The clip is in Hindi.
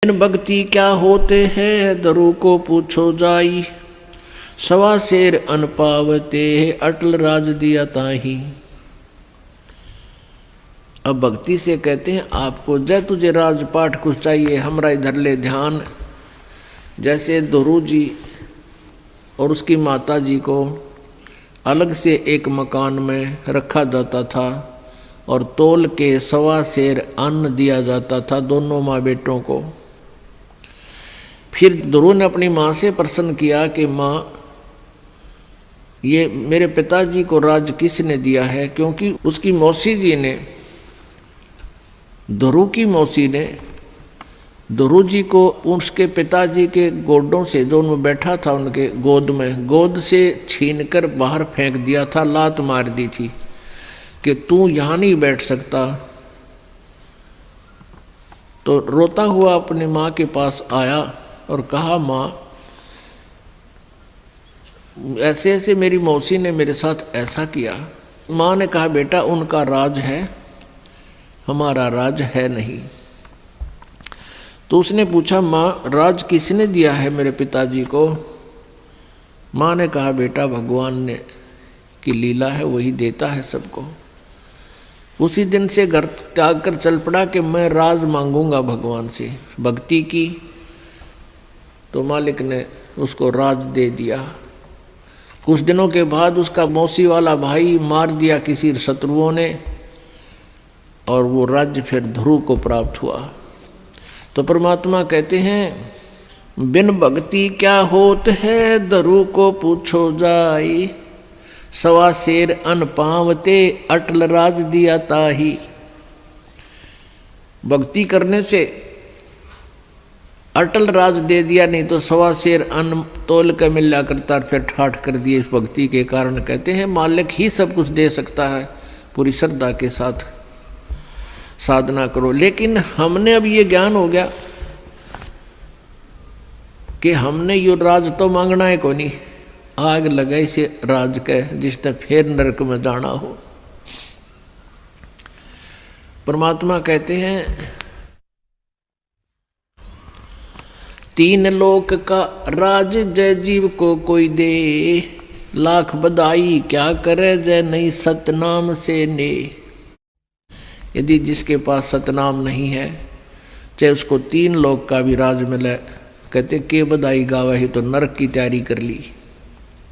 इन भक्ति क्या होते हैं दरु को पूछो जाई, सवा शेर अन पावते अटल राज दिया ताही। अब भक्ति से कहते हैं आपको जय तुझे राजपाट कुछ चाहिए हमरा इधर ले ध्यान। जैसे दोरू जी और उसकी माता जी को अलग से एक मकान में रखा जाता था और तोल के सवा शेर अन्न दिया जाता था दोनों माँ बेटों को। फिर दोरू ने अपनी माँ से प्रश्न किया कि माँ ये मेरे पिताजी को राज किसने दिया है, क्योंकि उसकी मौसी जी ने, दोरू की मौसी ने दोरू जी को उसके पिताजी के गोडों से, जो उनमें बैठा था उनके गोद में, गोद से छीनकर बाहर फेंक दिया था, लात मार दी थी कि तू यहाँ नहीं बैठ सकता। तो रोता हुआ अपनी माँ के पास आया और कहा माँ ऐसे ऐसे मेरी मौसी ने मेरे साथ ऐसा किया। माँ ने कहा बेटा उनका राज है, हमारा राज है नहीं। तो उसने पूछा माँ राज किसने दिया है मेरे पिताजी को। माँ ने कहा बेटा भगवान ने की लीला है, वही देता है सबको। उसी दिन से घर त्याग कर चल पड़ा कि मैं राज मांगूंगा भगवान से। भक्ति की तो मालिक ने उसको राज दे दिया। कुछ दिनों के बाद उसका मौसी वाला भाई मार दिया किसी शत्रुओं ने और वो राज्य फिर ध्रुव को प्राप्त हुआ। तो परमात्मा कहते हैं बिन भक्ति क्या होत है दरु को पूछो जाई, सवा शेर अन पावते अटल राज दिया ताही। भक्ति करने से अटल राज दे दिया, नहीं तो सवा शेर अन्न तोल कर मिला करता फिर ठाठ कर दिए। इस भक्ति के कारण कहते हैं मालिक ही सब कुछ दे सकता है, पूरी श्रद्धा के साथ साधना करो। लेकिन हमने अब ये ज्ञान हो गया कि हमने यो राज तो मांगना है को नहीं, आग लगे से राज के जिसने फिर नरक में जाना हो। परमात्मा कहते हैं तीन लोक का राज जय जीव को कोई दे, लाख बधाई क्या करे जय नहीं सतनाम से ने। यदि जिसके पास सतनाम नहीं है चाहे उसको तीन लोक का भी राज मिले, कहते के बधाई गावा ही तो नरक की तैयारी कर ली।